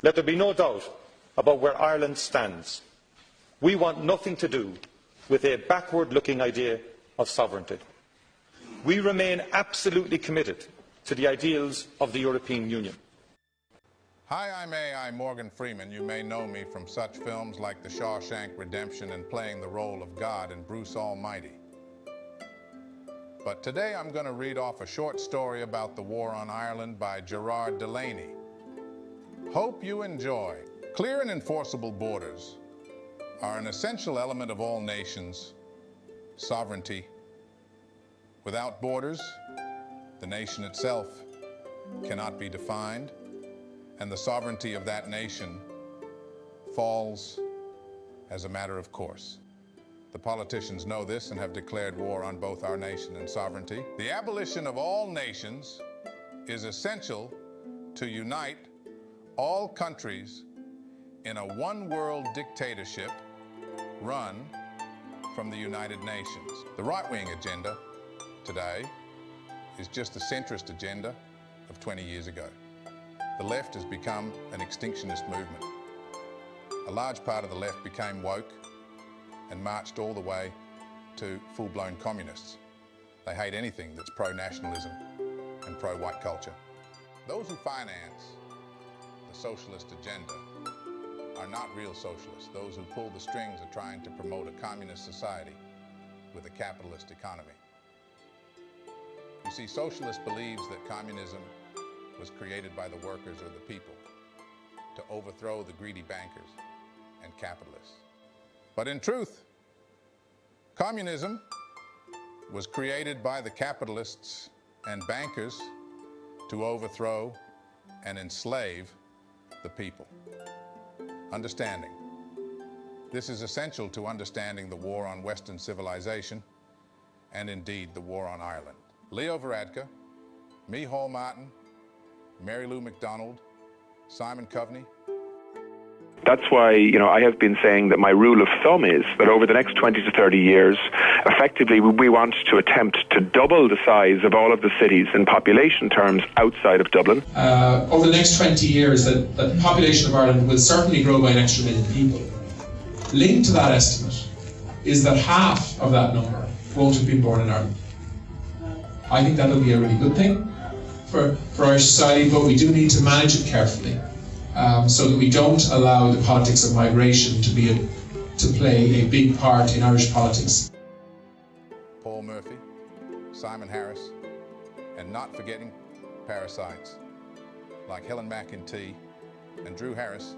Let there be no doubt about where Ireland stands. We want nothing to do with a backward-looking idea of sovereignty. We remain absolutely committed to the ideals of the European Union. Hi, I'm Morgan Freeman. You may know me from such films like The Shawshank Redemption and playing the role of God in Bruce Almighty. But today I'm going to read off a short story about the War on Ireland by Gerard Delaney. Hope you enjoy. Clear and enforceable borders are an essential element of all nations' sovereignty. Without borders, the nation itself cannot be defined, and the sovereignty of that nation falls as a matter of course. The politicians know this and have declared war on both our nation and sovereignty. The abolition of all nations is essential to unite all countries in a one-world dictatorship run from the United Nations. The right-wing agenda today is just the centrist agenda of 20 years ago. The left has become an extinctionist movement. A large part of the left became woke and marched all the way to full-blown communists. They hate anything that's pro-nationalism and pro-white culture. Those who finance the socialist agenda are not real socialists. Those who pull the strings are trying to promote a communist society with a capitalist economy. You see, socialist believes that communism was created by the workers or the people to overthrow the greedy bankers and capitalists. But in truth, communism was created by the capitalists and bankers to overthrow and enslave the people. Understanding. This is essential to understanding the war on Western civilization and indeed the war on Ireland. Leo Varadkar, Micheál Martin, Mary Lou MacDonald, Simon Coveney. That's why, I have been saying that my rule of thumb is that over the next 20 to 30 years, effectively we want to attempt to double the size of all of the cities in population terms outside of Dublin. Over the next 20 years, the population of Ireland will certainly grow by an extra 1 million people. Linked to that estimate is that half of that number won't have been born in Ireland. I think that will be a really good thing for our society, but we do need to manage it carefully. So that we don't allow the politics of migration to play a big part in Irish politics. Paul Murphy, Simon Harris, and not forgetting parasites like Helen McEntee and Drew Harris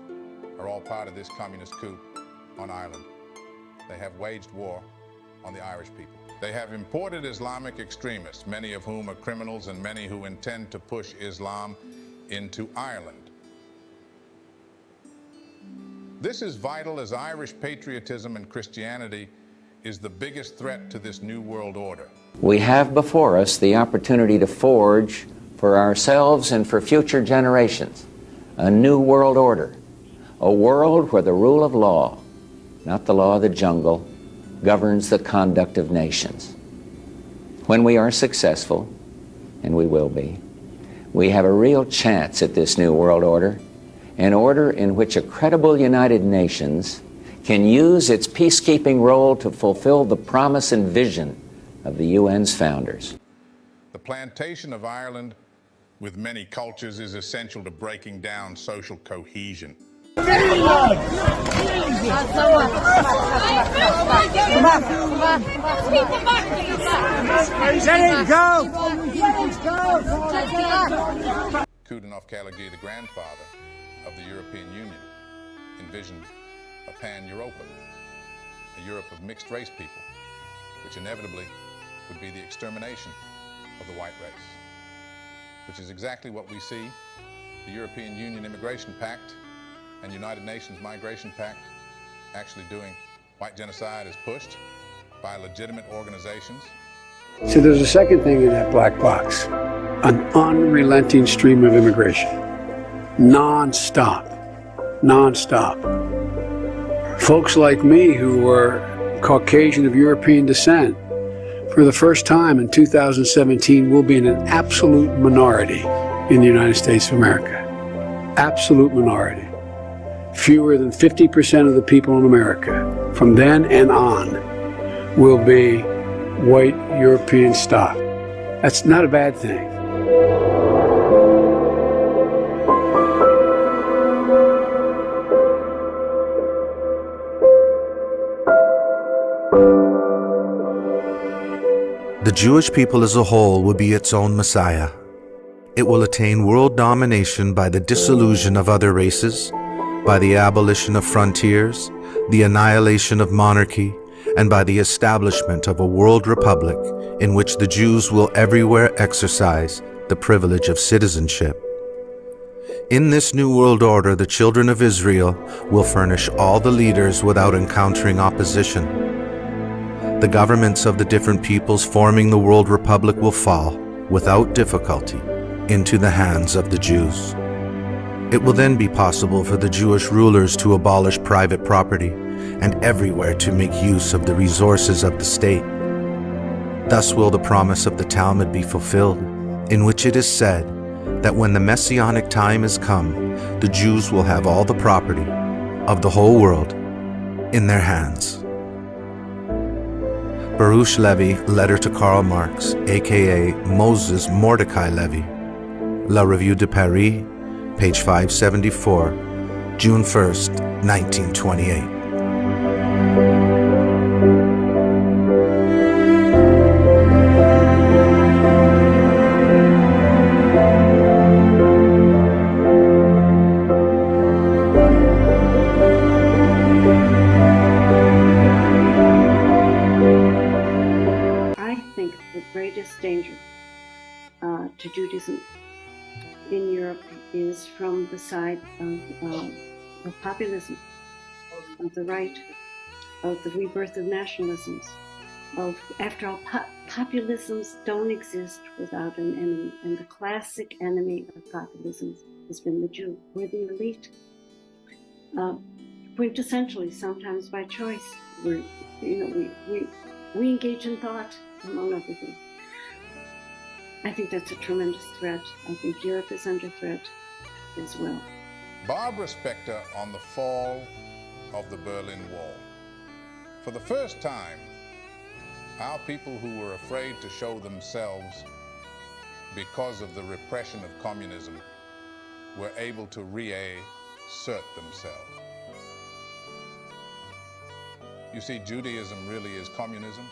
are all part of this communist coup on Ireland. They have waged war on the Irish people. They have imported Islamic extremists, many of whom are criminals and many who intend to push Islam into Ireland. This is vital as Irish patriotism and Christianity is the biggest threat to this new world order. We have before us the opportunity to forge for ourselves and for future generations a new world order, a world where the rule of law, not the law of the jungle, governs the conduct of nations. When we are successful, and we will be, we have a real chance at this new world order, an order in which a credible United Nations can use its peacekeeping role to fulfill the promise and vision of the UN's founders. The plantation of Ireland with many cultures is essential to breaking down social cohesion. Coudenhove Callagher, the grandfather of the European Union, envisioned a pan-Europa, a Europe of mixed-race people, which inevitably would be the extermination of the white race, which is exactly what we see the European Union Immigration Pact and United Nations Migration Pact actually doing. White genocide is pushed by legitimate organizations. So there's a second thing in that black box, an unrelenting stream of immigration. Non-stop. Folks like me who were Caucasian of European descent, for the first time in 2017, will be in an absolute minority in the United States of America. Absolute minority. fewer than 50% of the people in America from then and on will be white European stock. That's not a bad thing. The Jewish people as a whole will be its own Messiah. It will attain world domination by the dissolution of other races, by the abolition of frontiers, the annihilation of monarchy, and by the establishment of a world republic in which the Jews will everywhere exercise the privilege of citizenship. In this new world order, the children of Israel will furnish all the leaders without encountering opposition. The governments of the different peoples forming the world republic will fall, without difficulty, into the hands of the Jews. It will then be possible for the Jewish rulers to abolish private property and everywhere to make use of the resources of the state. Thus will the promise of the Talmud be fulfilled, in which it is said that when the Messianic time is come, the Jews will have all the property of the whole world in their hands. Baruch Levy, Letter to Karl Marx, aka Moses Mordecai Levy. La Revue de Paris, page 574, June 1st, 1928. Danger to Judaism in Europe is from the side of populism, of the right, of the rebirth of nationalisms. After all, populisms don't exist without an enemy, and the classic enemy of populism has been the Jew. We're the elite. Quintessentially, sometimes by choice, we engage in thought, among other things. I think that's a tremendous threat. I think Europe is under threat as well. Barbara Specter on the fall of the Berlin Wall. For the first time, our people who were afraid to show themselves because of the repression of communism were able to reassert themselves. You see, Judaism really is communism.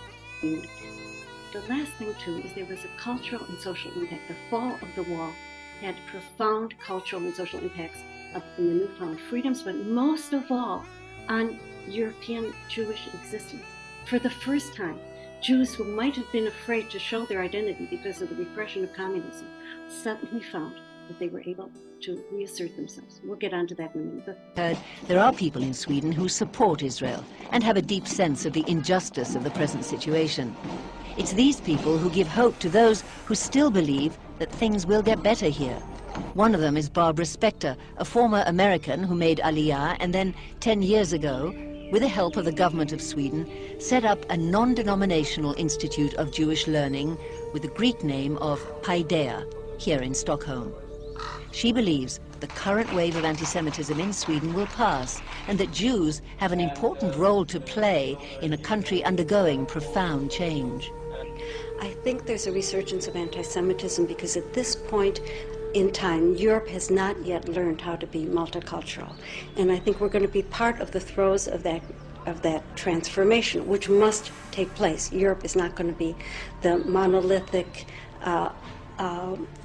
The last thing, too, is there was a cultural and social impact. The fall of the wall had profound cultural and social impacts in the newfound freedoms, but most of all on European Jewish existence. For the first time, Jews who might have been afraid to show their identity because of the repression of communism suddenly found that they were able to reassert themselves. We'll get onto that in a minute. There are people in Sweden who support Israel and have a deep sense of the injustice of the present situation. It's these people who give hope to those who still believe that things will get better here. One of them is Barbara Specter, a former American who made Aliyah and then 10 years ago, with the help of the government of Sweden, set up a non-denominational institute of Jewish learning with the Greek name of Paideia here in Stockholm. She believes the current wave of anti-Semitism in Sweden will pass and that Jews have an important role to play in a country undergoing profound change. I think there's a resurgence of anti-Semitism because at this point in time, Europe has not yet learned how to be multicultural. And I think we're going to be part of the throes of that transformation, which must take place. Europe is not going to be the monolithic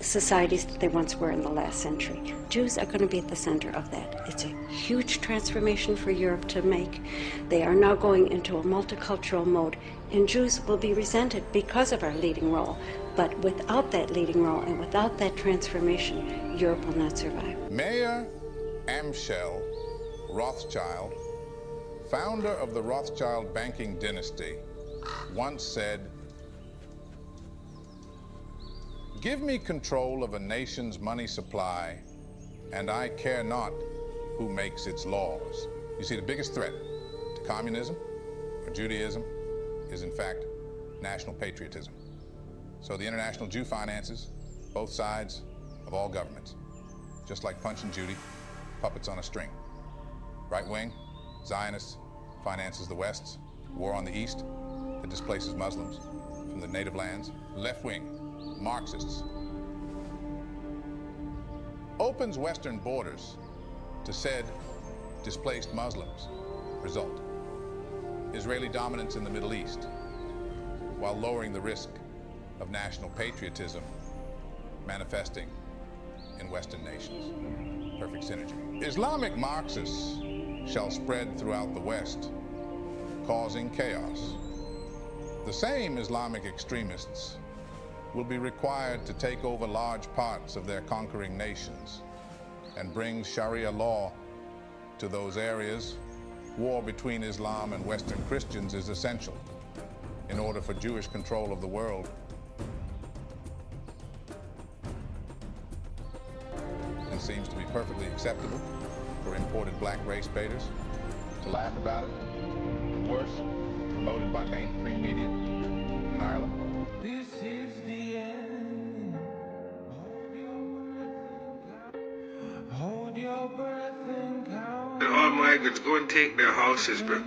societies that they once were in the last century. Jews are going to be at the center of that. It's a huge transformation for Europe to make. They are now going into a multicultural mode, and Jews will be resented because of our leading role. But without that leading role and without that transformation, Europe will not survive. Mayer Amschel Rothschild, founder of the Rothschild banking dynasty, once said, "Give me control of a nation's money supply, and I care not who makes its laws." You see, the biggest threat to communism or Judaism is, in fact, national patriotism. So the International Jew finances both sides of all governments, just like Punch and Judy, puppets on a string. Right wing, Zionists, finances the West's war on the East that displaces Muslims from the native lands. Left wing, Marxists, opens Western borders to said displaced Muslims. Result, Israeli dominance in the Middle East, while lowering the risk of national patriotism manifesting in Western nations. Perfect synergy. Islamic Marxists shall spread throughout the West, causing chaos. The same Islamic extremists will be required to take over large parts of their conquering nations and bring Sharia law to those areas. War between Islam and Western Christians is essential in order for Jewish control of the world. And seems to be perfectly acceptable for imported black race baiters to laugh about it. Worse, promoted by mainstream media in Ireland. This is the end. Hold your breath and count. All migrants go and take their houses, bro.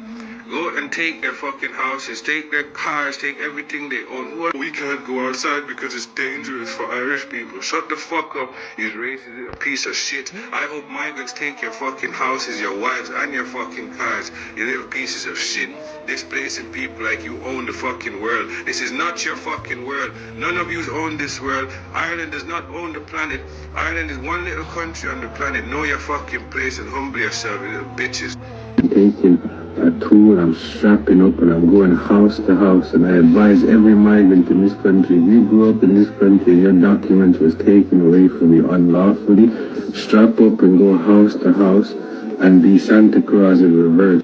Go and take their fucking houses, take their cars, take everything they own. We can't go outside because it's dangerous for Irish people. Shut the fuck up, you racist, a piece of shit. I hope migrants take your fucking houses, your wives, and your fucking cars, you little pieces of shit. Displacing people like you own the fucking world. This is not your fucking world. None of you own this world. Ireland does not own the planet. Ireland is one little country on the planet. Know your fucking place and humble yourself, you little bitches. Taking a tool, I'm strapping up and I'm going house to house, and I advise every migrant in this country, if you grew up in this country, your document was taken away from you unlawfully, strap up and go house to house and be Santa Claus in reverse.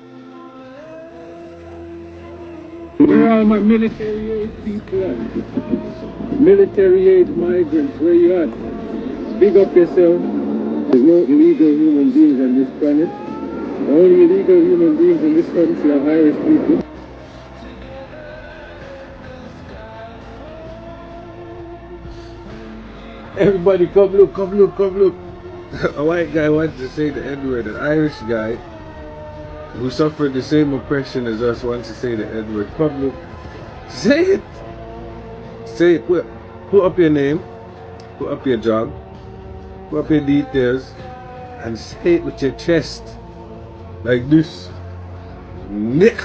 Where are my military age people at? Military age migrants, where you at? Big up yourself. There's no illegal human beings on this planet. The only illegal human beings in this country are Irish people. Everybody come look, come look, come look. A white guy wants to say the N-word. An Irish guy who suffered the same oppression as us wants to say the N-word. Come look. Say it. Say it. Put up your name. Put up your job. Put up your details. And say it with your chest. Like this. Nick.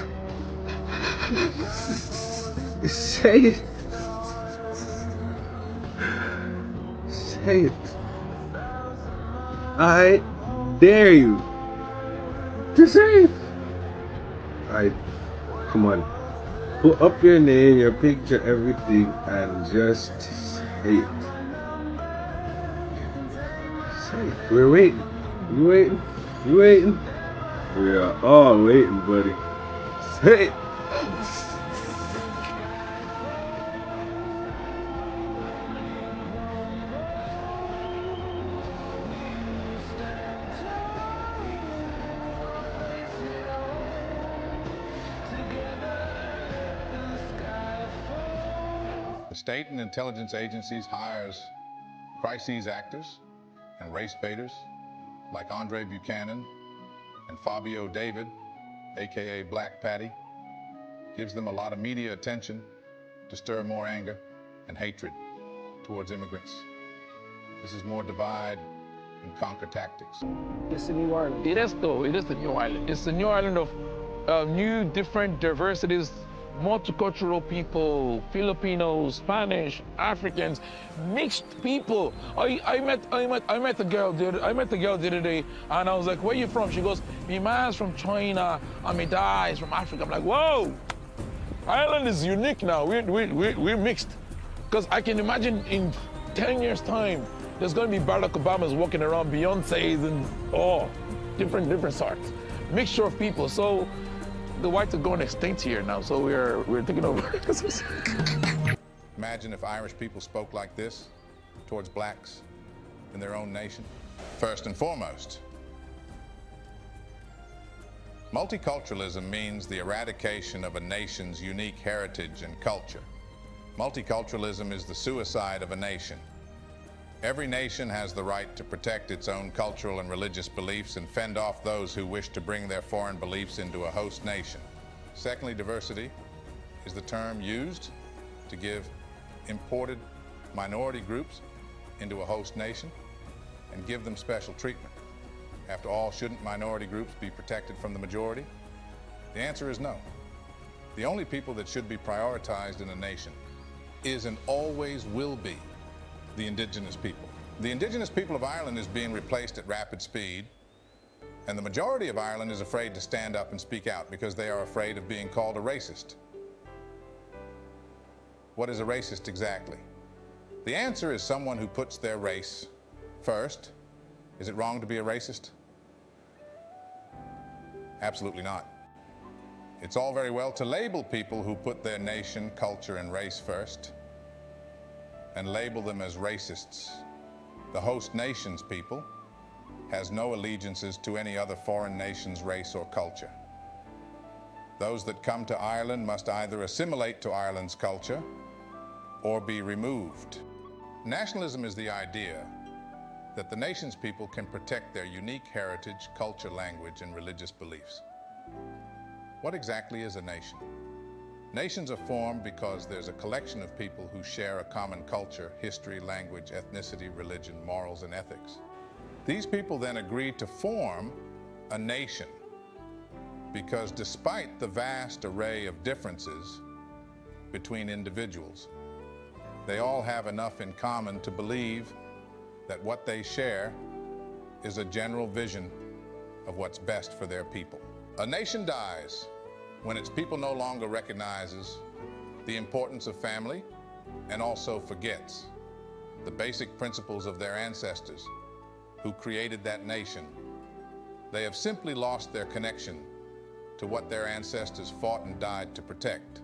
Say it. Say it. I dare you to say it. Alright, come on. Put up your name, your picture, everything, and just say it. Say it. We're waiting. You waiting? You waiting? We are all waiting, buddy. Say it. The state and intelligence agencies hires crises actors and race baiters like Andre Buchanan and Fabio David, aka Black Patty, gives them a lot of media attention to stir more anger and hatred towards immigrants. This is more divide and conquer tactics. It's the New Ireland. It is though, it is the New Ireland. It's the New Ireland of new, different diversities, multicultural people, Filipinos, Spanish, Africans, mixed people. I met a girl the other day, and I was like, "Where you from?" She goes, "My man's from China, and my dad is from Africa." I'm like, "Whoa, Ireland is unique now. We're mixed." Because I can imagine in 10 years' time, there's going to be Barack Obamas walking around, Beyonce's, and different sorts, mixture of people. So the whites are going extinct here now, so we're taking over. Imagine if Irish people spoke like this towards blacks in their own nation. First and foremost, multiculturalism means the eradication of a nation's unique heritage and culture. Multiculturalism is the suicide of a nation. Every nation has the right to protect its own cultural and religious beliefs and fend off those who wish to bring their foreign beliefs into a host nation. Secondly, diversity is the term used to give imported minority groups into a host nation and give them special treatment. After all, shouldn't minority groups be protected from the majority? The answer is no. The only people that should be prioritized in a nation is and always will be the indigenous people. The indigenous people of Ireland is being replaced at rapid speed, and the majority of Ireland is afraid to stand up and speak out because they are afraid of being called a racist. What is a racist exactly? The answer is someone who puts their race first. Is it wrong to be a racist? Absolutely not. It's all very well to label people who put their nation, culture, and race first, and label them as racists. The host nation's people has no allegiances to any other foreign nation's race or culture. Those that come to Ireland must either assimilate to Ireland's culture or be removed. Nationalism is the idea that the nation's people can protect their unique heritage, culture, language, and religious beliefs. What exactly is a nation? Nations are formed because there's a collection of people who share a common culture, history, language, ethnicity, religion, morals, and ethics. These people then agree to form a nation because despite the vast array of differences between individuals, they all have enough in common to believe that what they share is a general vision of what's best for their people. A nation dies when its people no longer recognizes the importance of family and also forgets the basic principles of their ancestors who created that nation. They have simply lost their connection to what their ancestors fought and died to protect,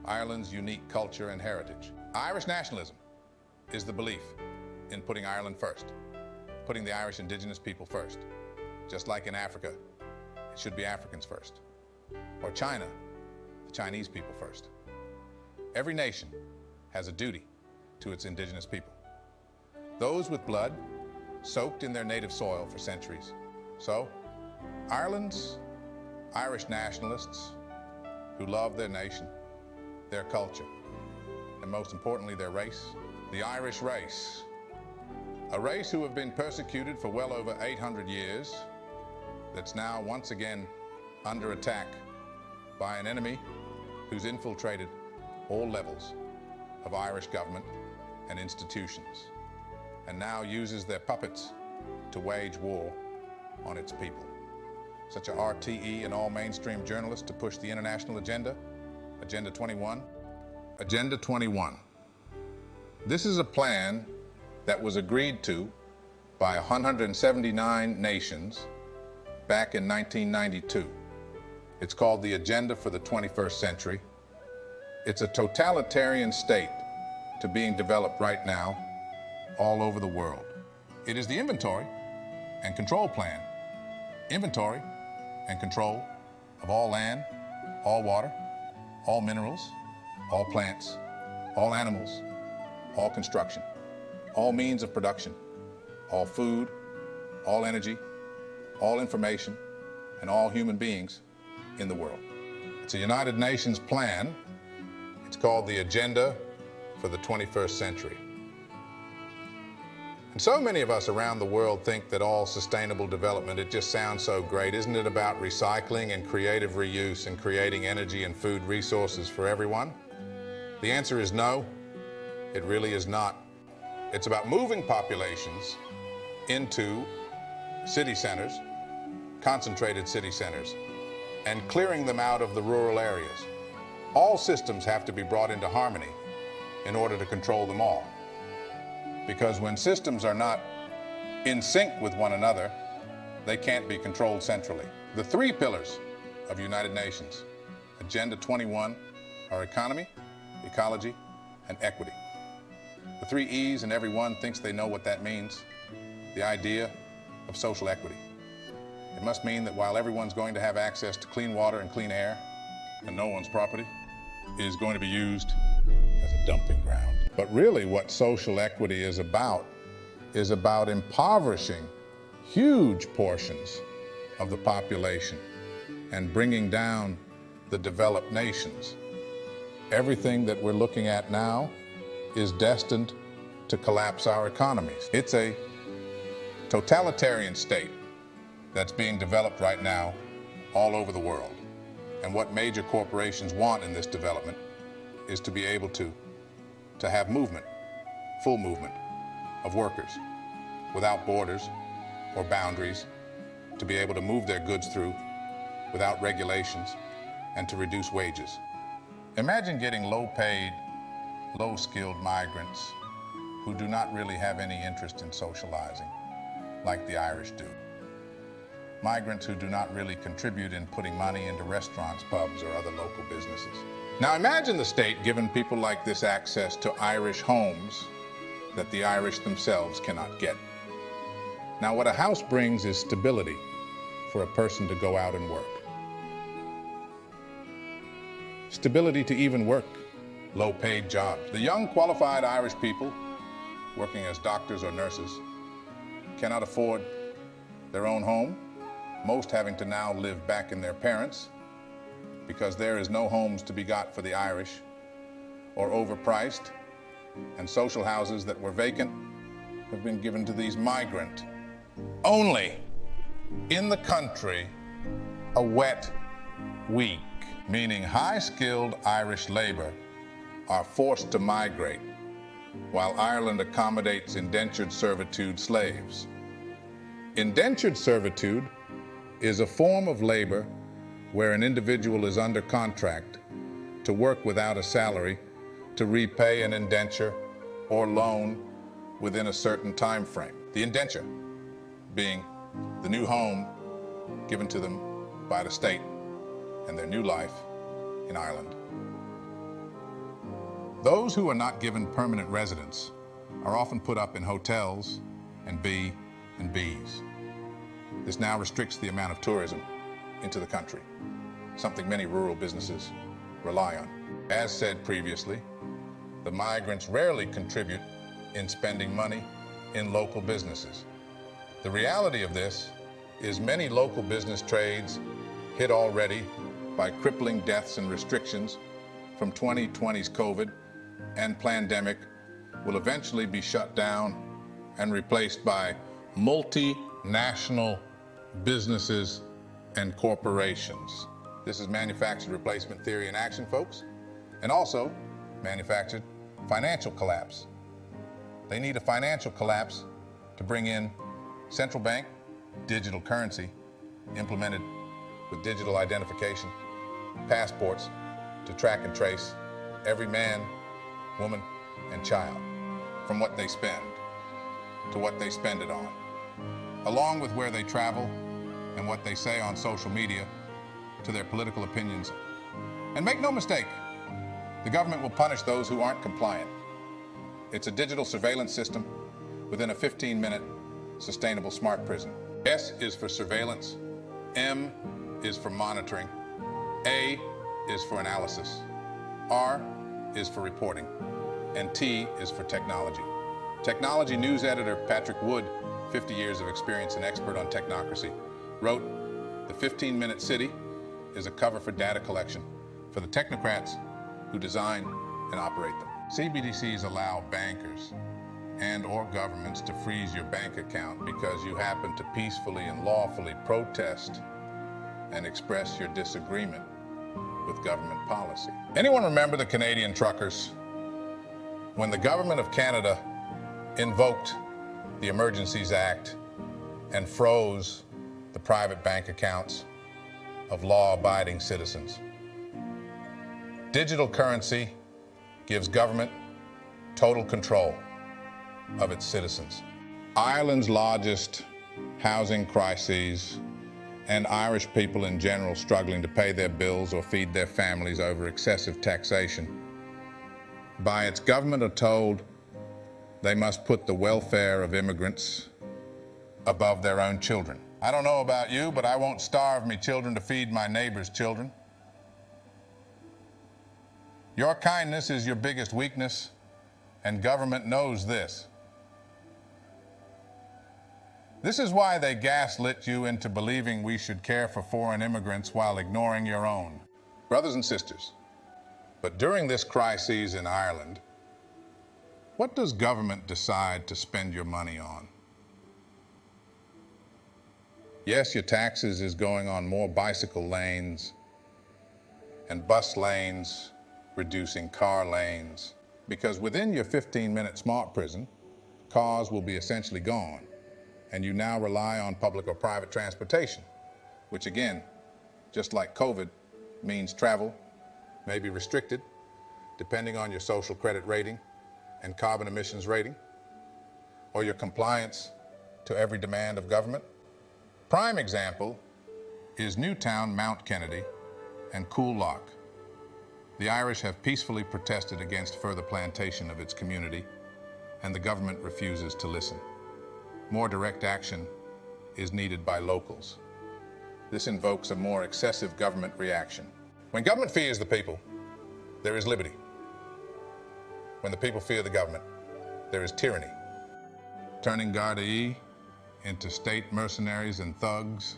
Ireland's unique culture and heritage. Irish nationalism is the belief in putting Ireland first, putting the Irish indigenous people first. Just like in Africa, it should be Africans first. Or China, the Chinese people first. Every nation has a duty to its indigenous people. Those with blood soaked in their native soil for centuries. So, Ireland's Irish nationalists who love their nation, their culture, and most importantly, their race, the Irish race, a race who have been persecuted for well over 800 years, that's now once again under attack by an enemy who's infiltrated all levels of Irish government and institutions, and now uses their puppets to wage war on its people. Such a RTE and all mainstream journalists to push the international agenda, Agenda 21. Agenda 21. This is a plan that was agreed to by 179 nations back in 1992. It's called the Agenda for the 21st Century. It's a totalitarian state to being developed right now all over the world. It is the inventory and control plan. Inventory and control of all land, all water, all minerals, all plants, all animals, all construction, all means of production, all food, all energy, all information, and all human beings in the world. It's a United Nations plan. It's called the Agenda for the 21st Century. And so many of us around the world think that all sustainable development, it just sounds so great. Isn't it about recycling and creative reuse and creating energy and food resources for everyone? The answer is no, it really is not. It's about moving populations into city centers, concentrated city centers, and clearing them out of the rural areas. All systems have to be brought into harmony in order to control them all. Because when systems are not in sync with one another, they can't be controlled centrally. The three pillars of United Nations, Agenda 21, are economy, ecology, and equity. The three E's, and everyone thinks they know what that means. The idea of social equity. It must mean that while everyone's going to have access to clean water and clean air, and no one's property is going to be used as a dumping ground. But really what social equity is about is about impoverishing huge portions of the population and bringing down the developed nations. Everything that we're looking at now is destined to collapse our economies. It's a totalitarian state that's being developed right now all over the world. And what major corporations want in this development is to be able to have movement, full movement of workers without borders or boundaries, to be able to move their goods through without regulations, and to reduce wages. Imagine getting low-paid, low-skilled migrants who do not really have any interest in socializing, like the Irish do. Migrants who do not really contribute in putting money into restaurants, pubs, or other local businesses. Now imagine the state giving people like this access to Irish homes that the Irish themselves cannot get. Now what a house brings is stability for a person to go out and work. Stability to even work low-paid jobs. The young, qualified Irish people working as doctors or nurses cannot afford their own home, most having to now live back in their parents because there is no homes to be got for the Irish, or overpriced, and social houses that were vacant have been given to these migrant. Only in the country a wet week, meaning high-skilled Irish labor are forced to migrate while Ireland accommodates indentured servitude slaves. Indentured servitude is a form of labor where an individual is under contract to work without a salary to repay an indenture or loan within a certain time frame. The indenture being the new home given to them by the state and their new life in Ireland. Those who are not given permanent residence are often put up in hotels and B&Bs. This now restricts the amount of tourism into the country, something many rural businesses rely on. As said previously, the migrants rarely contribute in spending money in local businesses. The reality of this is many local business trades hit already by crippling deaths and restrictions from 2020's COVID and pandemic will eventually be shut down and replaced by multinational businesses and corporations. This is manufactured replacement theory in action, folks, and also manufactured financial collapse. They need a financial collapse to bring in central bank digital currency implemented with digital identification, passports to track and trace every man, woman, and child from what they spend to what they spend it on, along with where they travel and what they say on social media to their political opinions. And make no mistake, the government will punish those who aren't compliant. It's a digital surveillance system within a 15-minute sustainable smart prison. S is for surveillance, M is for monitoring, A is for analysis, R is for reporting, and T is for technology. Technology news editor Patrick Wood, 50 years of experience and expert on technocracy, wrote, "The 15-minute city is a cover for data collection for the technocrats who design and operate them." CBDCs allow bankers and/or governments to freeze your bank account because you happen to peacefully and lawfully protest and express your disagreement with government policy. Anyone remember the Canadian truckers? When the government of Canada invoked the Emergencies Act and froze the private bank accounts of law-abiding citizens. Digital currency gives government total control of its citizens. Ireland's largest housing crises and Irish people in general struggling to pay their bills or feed their families over excessive taxation, by its government are told they must put the welfare of immigrants above their own children. I don't know about you, but I won't starve me children to feed my neighbor's children. Your kindness is your biggest weakness, and government knows this. This is why they gaslit you into believing we should care for foreign immigrants while ignoring your own. Brothers and sisters, but during this crisis in Ireland, what does government decide to spend your money on? Yes, your taxes is going on more bicycle lanes and bus lanes, reducing car lanes, because within your 15-minute smart prison, cars will be essentially gone, and you now rely on public or private transportation, which again, just like COVID, means travel may be restricted depending on your social credit rating and carbon emissions rating, or your compliance to every demand of government. Prime example is Newtown, Mount Kennedy, and Coolock. The Irish have peacefully protested against further plantation of its community, and the government refuses to listen. More direct action is needed by locals. This invokes a more excessive government reaction. When government fears the people, there is liberty. When the people fear the government, there is tyranny. Turning Gardaí into state mercenaries and thugs,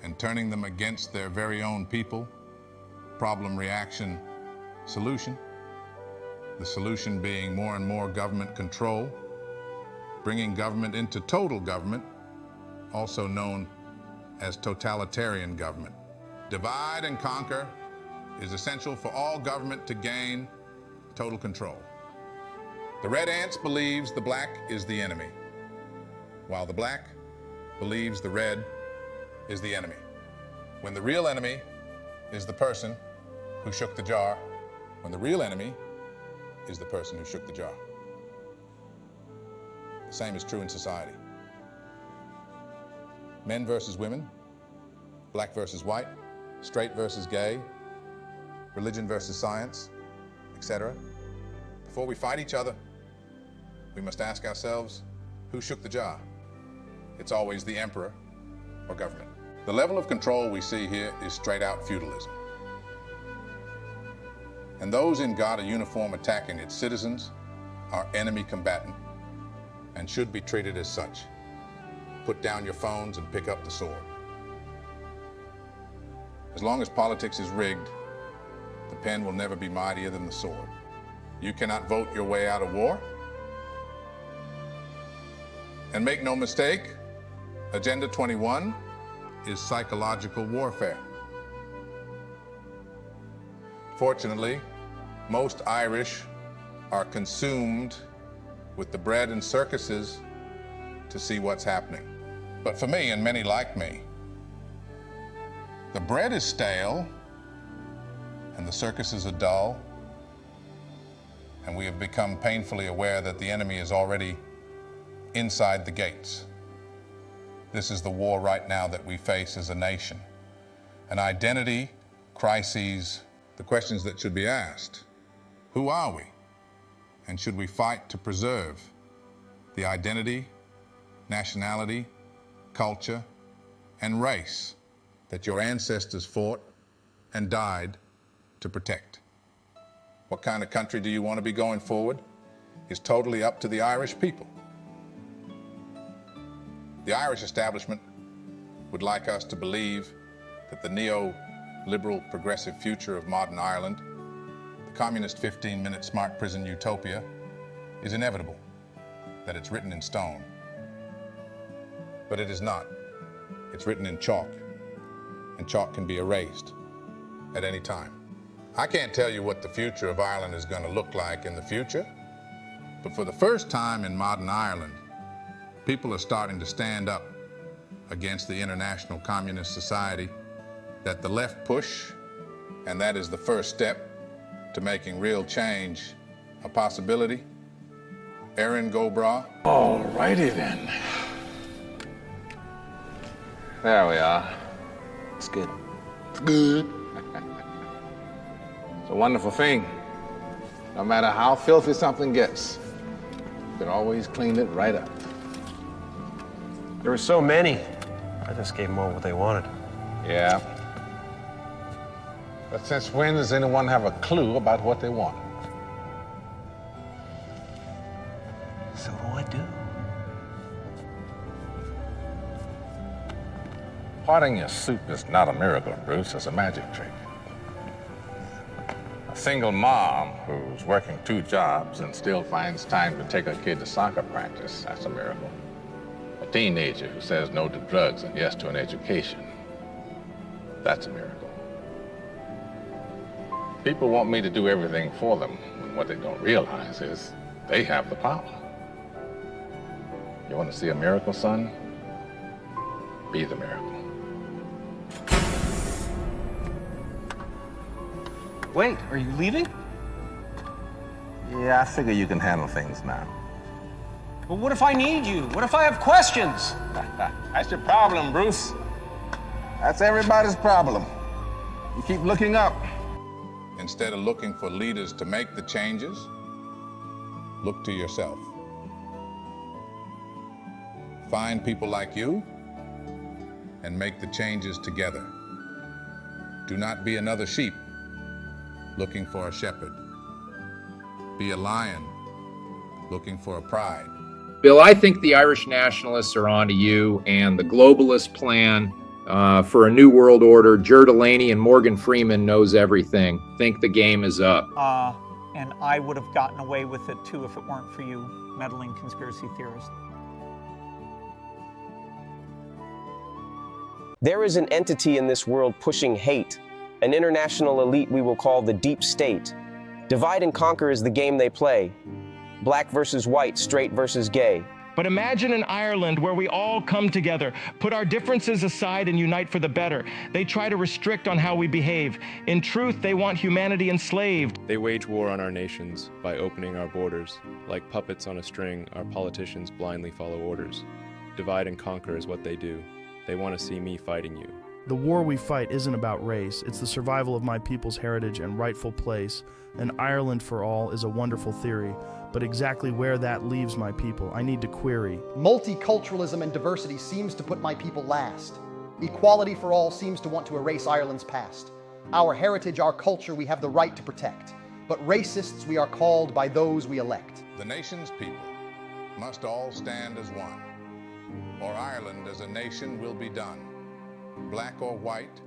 and turning them against their very own people, problem, reaction, solution. The solution being more and more government control, bringing government into total government, also known as totalitarian government. Divide and conquer is essential for all government to gain total control. The red ants believes the black is the enemy, while the black believes the red is the enemy, when the real enemy is the person who shook the jar, when the real enemy is the person who shook the jar. The same is true in society. Men versus women, black versus white, straight versus gay, religion versus science, etc. Before we fight each other, we must ask ourselves, who shook the jar? It's always the emperor or government. The level of control we see here is straight out feudalism. And those in Garda uniform attacking its citizens are enemy combatant and should be treated as such. Put down your phones and pick up the sword. As long as politics is rigged, the pen will never be mightier than the sword. You cannot vote your way out of war. And make no mistake, Agenda 21 is psychological warfare. Fortunately, most Irish are consumed with the bread and circuses to see what's happening. But for me, and many like me, the bread is stale and the circuses are dull, and we have become painfully aware that the enemy is already inside the gates. This is the war right now that we face as a nation. An identity crises, the questions that should be asked. Who are we? And should we fight to preserve the identity, nationality, culture, and race that your ancestors fought and died to protect? What kind of country do you want to be going forward is totally up to the Irish people. The Irish establishment would like us to believe that the neo-liberal progressive future of modern Ireland, the communist 15-minute smart prison utopia, is inevitable, that it's written in stone. But it is not. It's written in chalk, and chalk can be erased at any time. I can't tell you what the future of Ireland is going to look like in the future, but for the first time in modern Ireland, people are starting to stand up against the international communist society that the left push, and that is the first step to making real change a possibility. Erin Gobra. All righty then. There we are. It's good. It's good. It's a wonderful thing. No matter how filthy something gets, you can always clean it right up. There were so many. I just gave them all what they wanted. Yeah. But since when does anyone have a clue about what they want? So what do I do? Parting your soup is not a miracle, Bruce. It's a magic trick. A single mom who's working 2 jobs and still finds time to take her kid to soccer practice, that's a miracle. A teenager who says no to drugs and yes to an education, that's a miracle. People want me to do everything for them, and what they don't realize is they have the power. You want to see a miracle, son? Be the miracle. Wait, are you leaving? Yeah, I figure you can handle things now. But what if I need you? What if I have questions? That's your problem, Bruce. That's everybody's problem. You keep looking up. Instead of looking for leaders to make the changes, look to yourself. Find people like you and make the changes together. Do not be another sheep looking for a shepherd. Be a lion looking for a pride. Bill, I think the Irish nationalists are onto you, and the globalist plan for a new world order. Ger Delaney and Morgan Freeman knows everything. Think the game is up. And I would have gotten away with it too if it weren't for you, meddling conspiracy theorists. There is an entity in this world pushing hate, an international elite we will call the deep state. Divide and conquer is the game they play. Black versus white, straight versus gay. But imagine an Ireland where we all come together, put our differences aside and unite for the better. They try to restrict on how we behave. In truth, they want humanity enslaved. They wage war on our nations by opening our borders. Like puppets on a string, our politicians blindly follow orders. Divide and conquer is what they do. They want to see me fighting you. The war we fight isn't about race. It's the survival of my people's heritage and rightful place. An Ireland for all is a wonderful theory, but exactly where that leaves my people, I need to query. Multiculturalism and diversity seems to put my people last. Equality for all seems to want to erase Ireland's past. Our heritage, our culture, we have the right to protect. But racists, we are called by those we elect. The nation's people must all stand as one, or Ireland as a nation will be done. Black or white,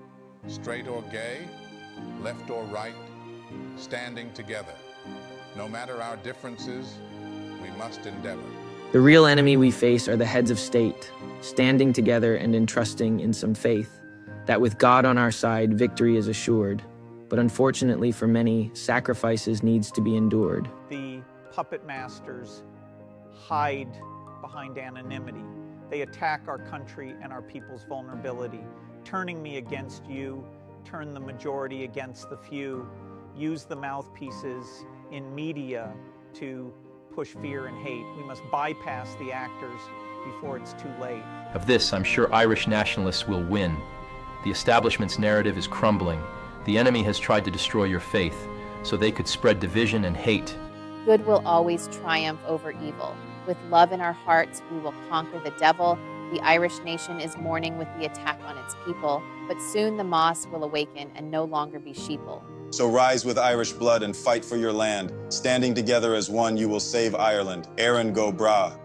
straight or gay, left or right, standing together. No matter our differences, we must endeavor. The real enemy we face are the heads of state, standing together and entrusting in some faith that with God on our side, victory is assured. But unfortunately for many, sacrifices needs to be endured. The puppet masters hide behind anonymity. They attack our country and our people's vulnerability, turning me against you, turn the majority against the few, use the mouthpieces in media to push fear and hate. We must bypass the actors before it's too late. Of this, I'm sure Irish nationalists will win. The establishment's narrative is crumbling. The enemy has tried to destroy your faith, so they could spread division and hate. Good will always triumph over evil. With love in our hearts, we will conquer the devil. The Irish nation is mourning with the attack on its people, but soon the moss will awaken and no longer be sheeple. So rise with Irish blood and fight for your land. Standing together as one, you will save Ireland. Éireann go bragh.